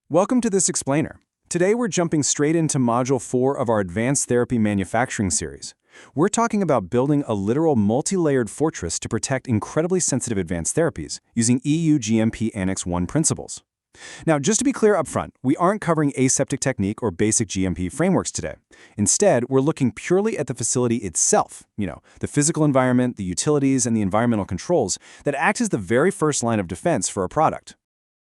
Welcome to this explainer. Today we're jumping straight into Module 4 of our Advanced Therapy Manufacturing series. We're talking about building a literal multi-layered fortress to protect incredibly sensitive advanced therapies using EU GMP Annex 1 principles. Now, just to be clear up front, we aren't covering aseptic technique or basic GMP frameworks today. Instead, we're looking purely at the facility itself, the physical environment, the utilities, and the environmental controls that act as the very first line of defense for a product.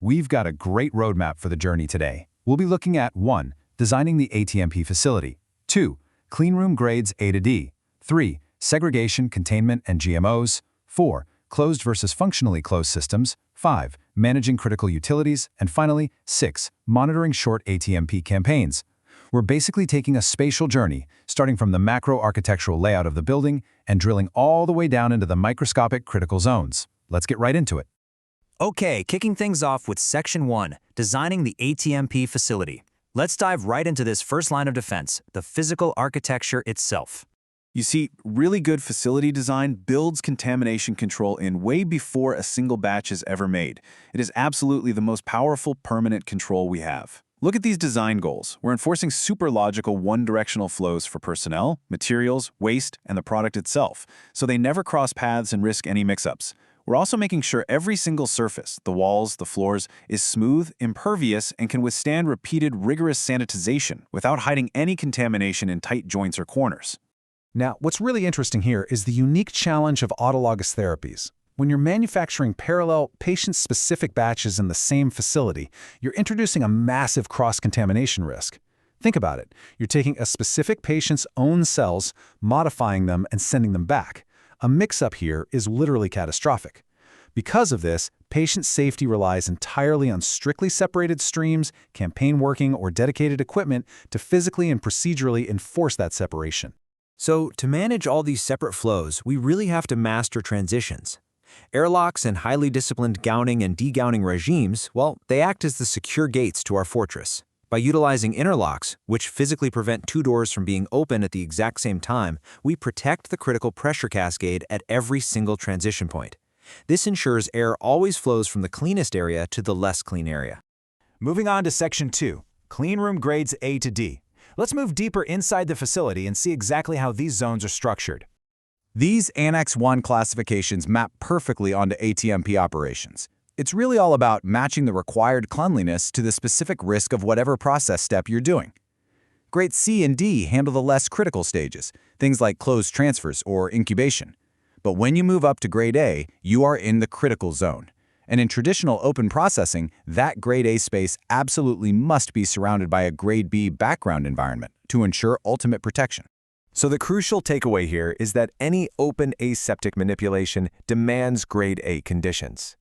We've got a great roadmap for the journey today. We'll be looking at 1. Designing the ATMP facility. 2. Cleanroom grades A to D. 3. Segregation, containment, and GMOs. 4. Closed versus functionally closed systems. 5. Managing critical utilities. And finally, 6. Monitoring short ATMP campaigns. We're basically taking a spatial journey, starting from the macro architectural layout of the building and drilling all the way down into the microscopic critical zones. Let's get right into it. Okay, kicking things off with Section 1, Designing the ATMP Facility. Let's dive right into this first line of defense, the physical architecture itself. You see, really good facility design builds contamination control in way before a single batch is ever made. It is absolutely the most powerful permanent control we have. Look at these design goals. We're enforcing super logical one-directional flows for personnel, materials, waste, and the product itself, so they never cross paths and risk any mix-ups. We're also making sure every single surface, the walls, the floors, is smooth, impervious, and can withstand repeated rigorous sanitization without hiding any contamination in tight joints or corners. Now, what's really interesting here is the unique challenge of autologous therapies. When you're manufacturing parallel, patient-specific batches in the same facility, you're introducing a massive cross-contamination risk. Think about it. You're taking a specific patient's own cells, modifying them, and sending them back. A mix-up here is literally catastrophic. Because of this, patient safety relies entirely on strictly separated streams, campaign working, or dedicated equipment to physically and procedurally enforce that separation. So, to manage all these separate flows, we really have to master transitions. Airlocks and highly disciplined gowning and degowning regimes, well, they act as the secure gates to our fortress. By utilizing interlocks, which physically prevent two doors from being open at the exact same time, we protect the critical pressure cascade at every single transition point. This ensures air always flows from the cleanest area to the less clean area. Moving on to Section 2, Cleanroom grades A to D. Let's move deeper inside the facility and see exactly how these zones are structured. These Annex 1 classifications map perfectly onto ATMP operations. It's really all about matching the required cleanliness to the specific risk of whatever process step you're doing. Grades C and D handle the less critical stages, things like closed transfers or incubation. But when you move up to Grade A, you are in the critical zone. And in traditional open processing, that Grade A space absolutely must be surrounded by a Grade B background environment to ensure ultimate protection. So the crucial takeaway here is that any open aseptic manipulation demands Grade A conditions.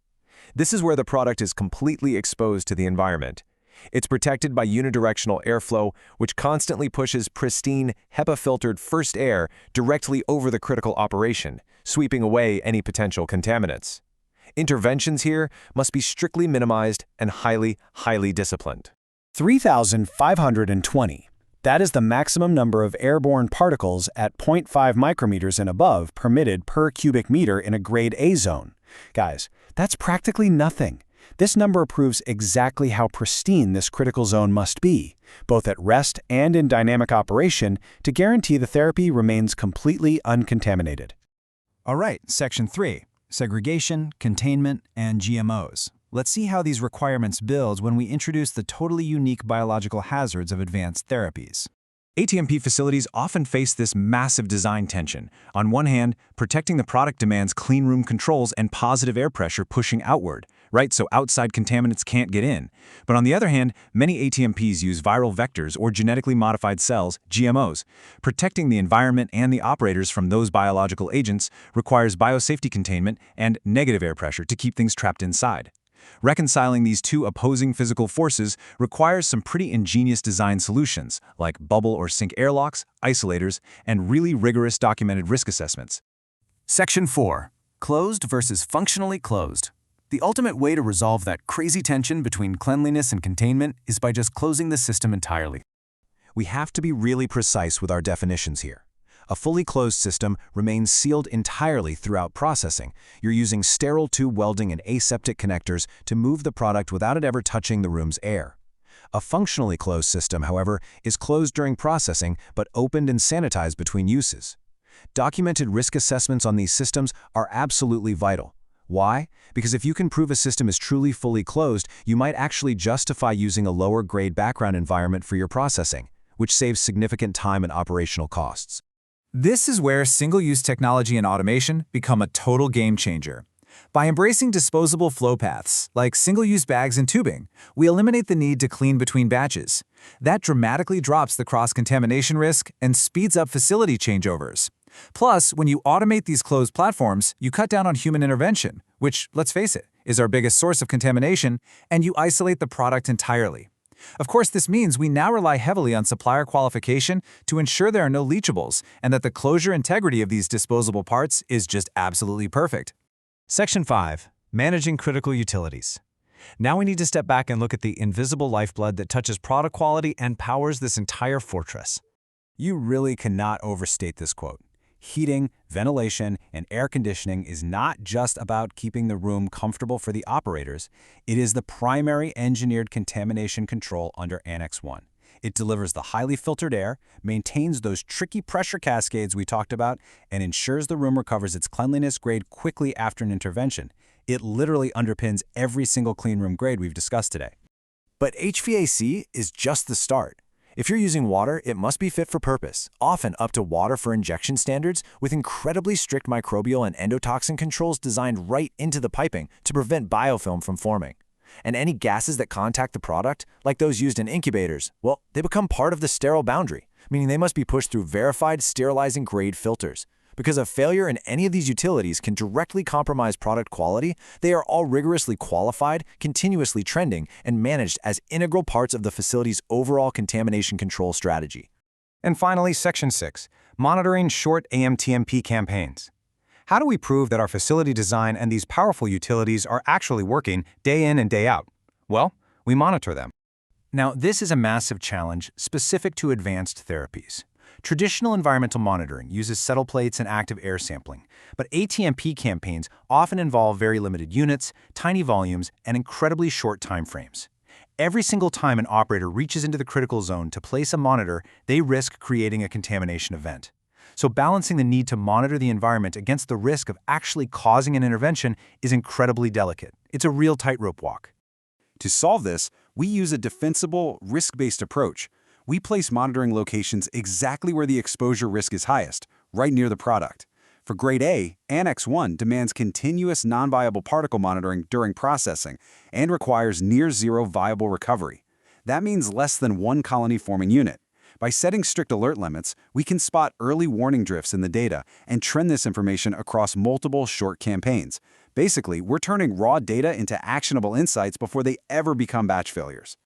This is where the product is completely exposed to the environment. It's protected by unidirectional airflow, which constantly pushes pristine, HEPA-filtered first air directly over the critical operation, sweeping away any potential contaminants. Interventions here must be strictly minimized and highly disciplined. 3,520. That is the maximum number of airborne particles at 0.5 micrometers and above permitted per cubic meter in a Grade A zone. Guys, that's practically nothing. This number proves exactly how pristine this critical zone must be, both at rest and in dynamic operation, to guarantee the therapy remains completely uncontaminated. All right, Section 3, Segregation, Containment, and GMOs. Let's see how these requirements build when we introduce the totally unique biological hazards of advanced therapies. ATMP facilities often face this massive design tension. On one hand, protecting the product demands cleanroom controls and positive air pressure pushing outward, right? So outside contaminants can't get in. But on the other hand, many ATMPs use viral vectors or genetically modified cells, GMOs. Protecting the environment and the operators from those biological agents requires biosafety containment and negative air pressure to keep things trapped inside. Reconciling these two opposing physical forces requires some pretty ingenious design solutions, like bubble or sink airlocks, isolators, and really rigorous documented risk assessments. Section 4. Closed versus functionally closed. The ultimate way to resolve that crazy tension between cleanliness and containment is by just closing the system entirely. We have to be really precise with our definitions here. A fully closed system remains sealed entirely throughout processing. You're using sterile tube welding and aseptic connectors to move the product without it ever touching the room's air. A functionally closed system, however, is closed during processing but opened and sanitized between uses. Documented risk assessments on these systems are absolutely vital. Why? Because if you can prove a system is truly fully closed, you might actually justify using a lower-grade background environment for your processing, which saves significant time and operational costs. This is where single-use technology and automation become a total game changer. By embracing disposable flow paths, like single-use bags and tubing, we eliminate the need to clean between batches. That dramatically drops the cross-contamination risk and speeds up facility changeovers. Plus, when you automate these closed platforms, you cut down on human intervention, which, let's face it, is our biggest source of contamination, and you isolate the product entirely. Of course, this means we now rely heavily on supplier qualification to ensure there are no leachables and that the closure integrity of these disposable parts is just absolutely perfect. Section 5. Managing critical utilities. Now we need to step back and look at the invisible lifeblood that touches product quality and powers this entire fortress. You really cannot overstate this quote. Heating, ventilation, and air conditioning is not just about keeping the room comfortable for the operators. It is the primary engineered contamination control under Annex 1. It delivers the highly filtered air, maintains those tricky pressure cascades we talked about, and ensures the room recovers its cleanliness grade quickly after an intervention. It literally underpins every single cleanroom grade we've discussed today. But HVAC is just the start. If you're using water, it must be fit for purpose, often up to water for injection standards, with incredibly strict microbial and endotoxin controls designed right into the piping to prevent biofilm from forming. And any gases that contact the product, like those used in incubators, well, they become part of the sterile boundary, meaning they must be pushed through verified sterilizing grade filters. Because a failure in any of these utilities can directly compromise product quality, they are all rigorously qualified, continuously trending, and managed as integral parts of the facility's overall contamination control strategy. And finally, Section 6. Monitoring short ATMP campaigns. How do we prove that our facility design and these powerful utilities are actually working day in and day out? Well, we monitor them. Now, this is a massive challenge specific to advanced therapies. Traditional environmental monitoring uses settle plates and active air sampling, but ATMP campaigns often involve very limited units, tiny volumes, and incredibly short time frames. Every single time an operator reaches into the critical zone to place a monitor, they risk creating a contamination event. So balancing the need to monitor the environment against the risk of actually causing an intervention is incredibly delicate. It's a real tightrope walk. To solve this, we use a defensible, risk-based approach. We place monitoring locations exactly where the exposure risk is highest, right near the product. For Grade A, Annex 1 demands continuous non-viable particle monitoring during processing and requires near-zero viable recovery. That means less than one colony-forming unit. By setting strict alert limits, we can spot early warning drifts in the data and trend this information across multiple short campaigns. Basically, we're turning raw data into actionable insights before they ever become batch failures.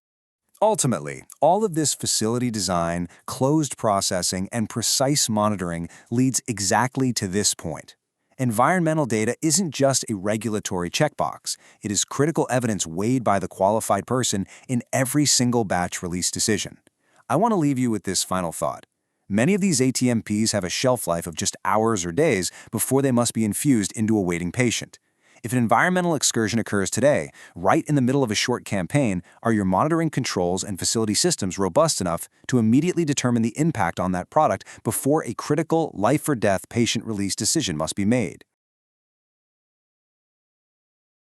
Ultimately, all of this facility design, closed processing, and precise monitoring leads exactly to this point. Environmental data isn't just a regulatory checkbox. It is critical evidence weighed by the qualified person in every single batch release decision. I want to leave you with this final thought. Many of these ATMPs have a shelf life of just hours or days before they must be infused into a waiting patient. If an environmental excursion occurs today, right in the middle of a short campaign, are your monitoring controls and facility systems robust enough to immediately determine the impact on that product before a critical life-or-death patient release decision must be made?